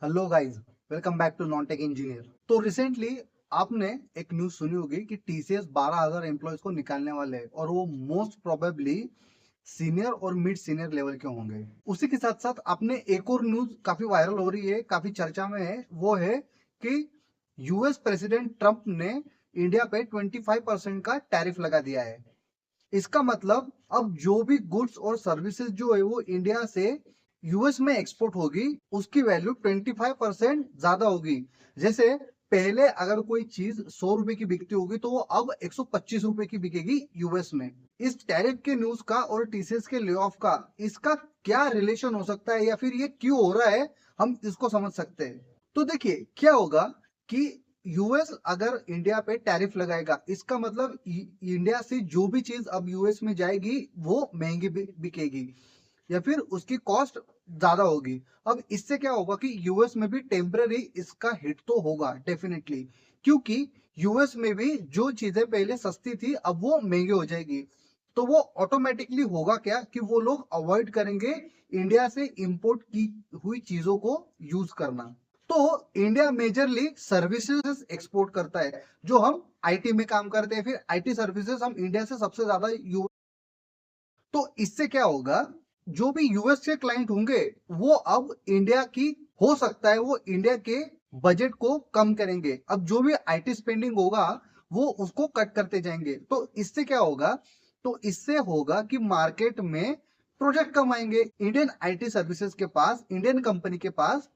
Hello guys, welcome back to non tech engineer. तो recently आपने एक न्यूज सुनी होगी कि टीसीएस 12,000 एम्प्लॉयज को निकालने वाले हैं और वो मोस्ट प्रोबेबली सीनियर और मिड सीनियर लेवल के होंगे। उसी के साथ साथ आपने एक और न्यूज काफी वायरल हो रही है, काफी चर्चा में है, वो है कि यूएस प्रेसिडेंट ट्रंप ने इंडिया पे 25% का टैरिफ लगा दिया है। इसका मतलब अब जो भी गुड्स और सर्विसेज जो है वो इंडिया से यूएस में एक्सपोर्ट होगी, उसकी वैल्यू 25% ज्यादा होगी। जैसे पहले अगर कोई चीज 100 रुपए की बिकती होगी तो वो अब 125 रुपए की बिकेगी यूएस में। इस टैरिफ के न्यूज का और टीसीएस के ले ऑफ का इसका क्या रिलेशन हो सकता है या फिर ये क्यों हो रहा है, हम इसको समझ सकते हैं। तो देखिए क्या होगा कि यूएस अगर इंडिया पे टैरिफ लगाएगा, इसका मतलब इंडिया से जो भी चीज अब यूएस में जाएगी वो महंगी बिकेगी या फिर उसकी कॉस्ट ज्यादा होगी। अब इससे क्या होगा कि यूएस में भी टेम्पररी इसका हिट तो होगा डेफिनेटली, क्योंकि यूएस में भी जो चीजें पहले सस्ती थी अब वो महंगी हो जाएगी। तो वो ऑटोमेटिकली होगा क्या कि वो लोग अवॉइड करेंगे इंडिया से इंपोर्ट की हुई चीजों को यूज करना। तो इंडिया मेजरली सर्विसेज एक्सपोर्ट करता है, जो हम आईटी में काम करते हैं, फिर आईटी सर्विसेज हम इंडिया से सबसे ज्यादा। तो इससे क्या होगा, जो भी यूएस के क्लाइंट होंगे वो अब इंडिया की हो सकता है वो इंडिया के बजट को कम करेंगे। अब जो भी आईटी स्पेंडिंग होगा वो उसको कट करते जाएंगे। तो इससे क्या होगा, तो इससे होगा कि मार्केट में प्रोजेक्ट कम आएंगे इंडियन आईटी सर्विसेज के पास, इंडियन कंपनी के पास।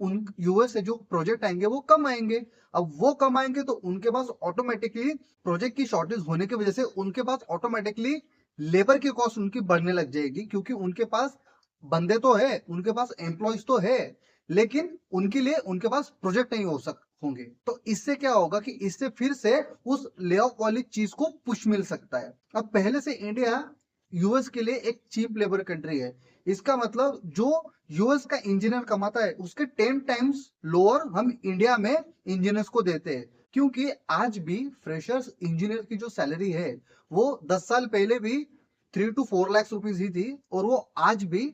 उन यूएस से जो प्रोजेक्ट आएंगे वो कम आएंगे। अब वो कम आएंगे तो उनके पास ऑटोमेटिकली प्रोजेक्ट की शॉर्टेज होने की वजह से उनके पास ऑटोमेटिकली लेबर की कॉस्ट उनकी बढ़ने लग जाएगी, क्योंकि उनके पास बंदे तो है, उनके पास एम्प्लॉयज तो है, लेकिन उनके लिए उनके पास प्रोजेक्ट नहीं हो सक होंगे। तो इससे क्या होगा कि इससे फिर से उस ले ऑफ वाली चीज को पुश मिल सकता है। अब पहले से इंडिया यूएस के लिए एक चीप लेबर कंट्री है। इसका मतलब जो यूएस का इंजीनियर कमाता है उसके 10 टाइम्स लोअर हम इंडिया में इंजीनियर्स को देते हैं, क्योंकि आज भी फ्रेशर्स इंजीनियर की जो सैलरी है वो 10 साल पहले भी 3 to 4 लाख रुपीज ही थी और वो आज भी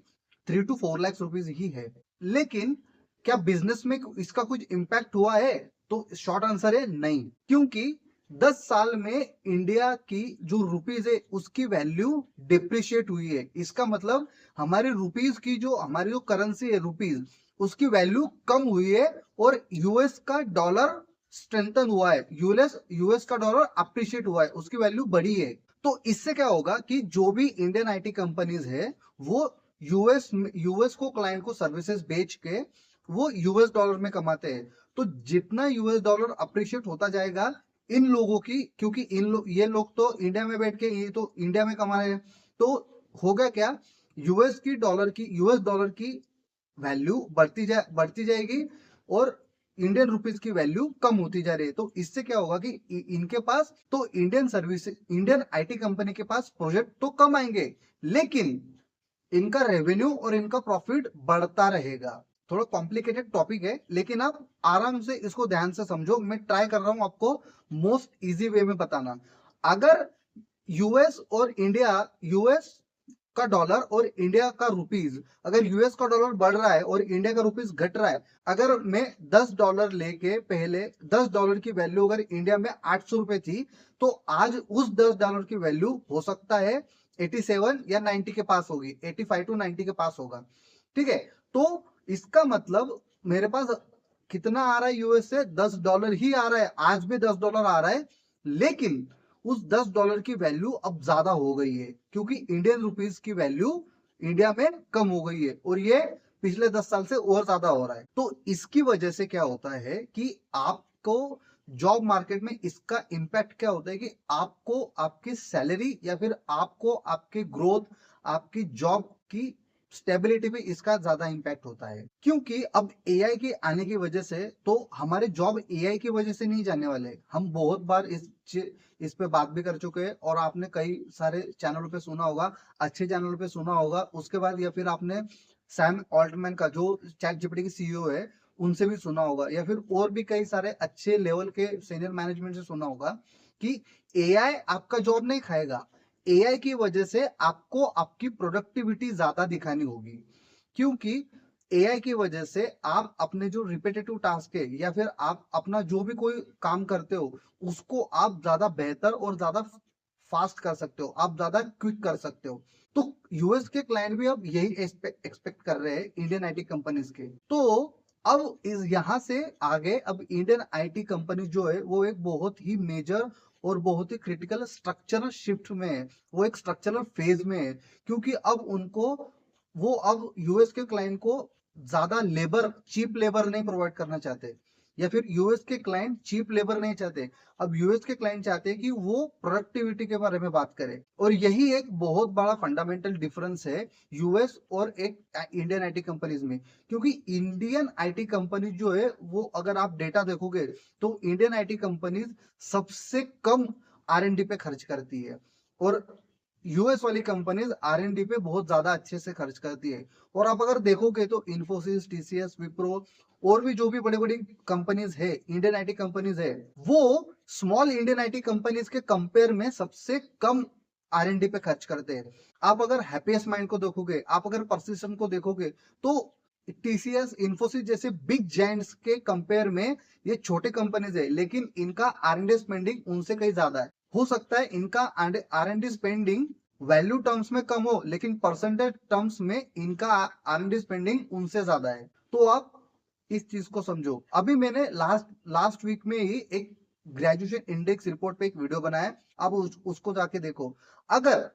3 to 4 लाख रुपीज ही है। लेकिन क्या बिजनेस में इसका कुछ इम्पैक्ट हुआ है? तो शॉर्ट आंसर है नहीं, क्योंकि 10 साल में इंडिया की जो रुपीज है उसकी वैल्यू डिप्रिशिएट हुई है। इसका मतलब हमारी रुपीज की जो हमारी जो करेंसी है रुपीज, उसकी वैल्यू कम हुई है और यूएस का डॉलर स्ट्रेंथन हुआ है, यूएस यूएस का डॉलर अप्रिशिएट हुआ है, उसकी वैल्यू बढ़ी है। तो इससे क्या होगा कि जो भी इंडियन आईटी कंपनीज है वो यूएस को क्लाइंट को सर्विसेज बेच के वो यूएस डॉलर में कमाते हैं। तो जितना यूएस डॉलर अप्रिशिएट होता जाएगा इन लोगों की, क्योंकि ये लोग तो इंडिया में बैठ के ये तो इंडिया में कमा रहे हैं, तो होगा क्या, यूएस डॉलर की वैल्यू बढ़ती जाएगी और इंडियन रुपीज की वैल्यू कम होती जा रही है। तो इससे क्या होगा कि इनके पास तो इंडियन आईटी कंपनी के पास प्रोजेक्ट तो कम आएंगे, लेकिन इनका रेवेन्यू और इनका प्रॉफिट बढ़ता रहेगा। थोड़ा कॉम्प्लिकेटेड टॉपिक है, लेकिन आप आराम से इसको ध्यान से समझो। मैं ट्राई कर रहा हूं आपको मोस्ट इजी वे में बताना। अगर यूएस का डॉलर और इंडिया का रुपीज, अगर यूएस का डॉलर बढ़ रहा है और इंडिया का रुपीज घट रहा है, अगर मैं $10 लेके पहले $10 की वैल्यू अगर इंडिया में 800 रुपए थी, तो आज उस $10 की वैल्यू हो सकता है 87 या 90 के पास होगी, 85 to 90 के पास होगा। ठीक है, तो इसका मतलब मेरे पास कितना आ रहा है, यूएस से $10 ही आ रहा है, आज भी $10 आ रहा है, लेकिन उस $10 की वैल्यू अब ज्यादा हो गई है, क्योंकि इंडियन रुपीज की वैल्यू इंडिया में कम हो गई है और ये पिछले 10 साल से और ज्यादा हो रहा है। तो इसकी वजह से क्या होता है कि आपको जॉब मार्केट में इसका इंपैक्ट क्या होता है कि आपको आपकी सैलरी या फिर आपको आपकी ग्रोथ, आपकी जॉब की स्टेबिलिटी पे इसका ज्यादा इंपैक्ट होता है। क्योंकि अब एआई के आने की वजह से तो हमारे जॉब एआई की वजह से नहीं जाने वाले। हम बहुत बार इस पे बात भी कर चुके हैं और आपने कई सारे चैनलों पे सुना होगा, अच्छे चैनलों पे सुना होगा। उसके बाद या फिर आपने सैम ऑल्टमैन का जो चैट जीपीटी की सीईओ है उनसे भी सुना होगा, या फिर और भी कई सारे अच्छे लेवल के सीनियर मैनेजमेंट से सुना होगा कि एआई आपका जॉब नहीं खाएगा। एआई की वजह से आपको आपकी प्रोडक्टिविटी ज्यादा दिखानी होगी, क्योंकि एआई की वजह से आप अपने जो रिपीटेटिव टास्क है या फिर आप अपना जो भी कोई काम करते हो उसको आप ज्यादा बेहतर और ज्यादा फास्ट कर सकते हो, आप ज्यादा क्विक कर सकते हो। तो यूएस के क्लाइंट भी अब यही एक्सपेक्ट कर रहे हैं इंडियन आईटी कंपनीज के। तो अब इस यहाँ से आगे अब इंडियन आईटी कंपनी जो है वो एक बहुत ही मेजर और बहुत ही क्रिटिकल स्ट्रक्चरल शिफ्ट में है, वो एक स्ट्रक्चरल फेज में है। क्योंकि अब उनको वो अब यूएस के क्लाइंट को ज्यादा लेबर, चीप लेबर नहीं प्रोवाइड करना चाहते, या फिर यूएस के क्लाइंट चीप लेबर नहीं चाहते। अब यूएस के क्लाइंट चाहते हैं कि वो प्रोडक्टिविटी के बारे में बात करें। और यही एक बहुत बड़ा फंडामेंटल डिफरेंस है यूएस और एक इंडियन आईटी कंपनीज में। क्योंकि इंडियन आईटी कंपनी जो है वो अगर आप डेटा देखोगे तो इंडियन आईटी कंपनीज सबसे कम आर पे खर्च करती है, और यूएस वाली कंपनीज आर पे बहुत ज्यादा अच्छे से खर्च करती है। और आप अगर देखोगे तो इन्फोसिस, टीसीएस, विप्रो और भी जो भी बड़ी बड़ी कंपनीज है, इंडियन आईटी कंपनीज है, वो स्मॉल इंडियन आईटी कंपनीज के कंपेयर में सबसे कम आर पे खर्च करते हैं। आप अगर हैप्पीएस्ट माइंड को देखोगे, आप अगर परसिस्टेंट को देखोगे, तो टीसीएस, इन्फोसिस जैसे बिग जायंट्स के कंपेयर में ये छोटे कंपनीज है, लेकिन इनका आर स्पेंडिंग उनसे कहीं ज्यादा है। हो सकता है इनका आर स्पेंडिंग वैल्यू टर्म्स में कम हो, लेकिन परसेंटेज टर्म्स में इनका आर स्पेंडिंग उनसे ज्यादा है। तो आप इस चीज को समझो। अभी मैंने लास्ट लास्ट वीक में ही एक ग्रेजुएशन इंडेक्स रिपोर्ट पे एक वीडियो बनाया है, आप उसको जाके देखो। अगर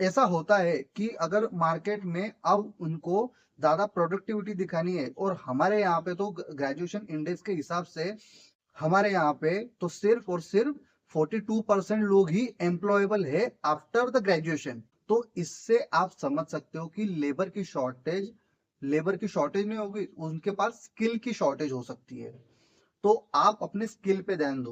ऐसा होता है कि अगर मार्केट में अब उनको ज्यादा प्रोडक्टिविटी दिखानी है, और हमारे यहाँ पे तो ग्रेजुएशन इंडेक्स के हिसाब से हमारे यहाँ पे तो सिर्फ और सिर्फ 42% लोग ही एम्प्लॉयबल है आफ्टर द ग्रेजुएशन। तो इससे आप समझ सकते हो कि लेबर की शॉर्टेज नहीं होगी, उनके पास स्किल की शॉर्टेज हो सकती है। तो आप अपने स्किल पे ध्यान दो।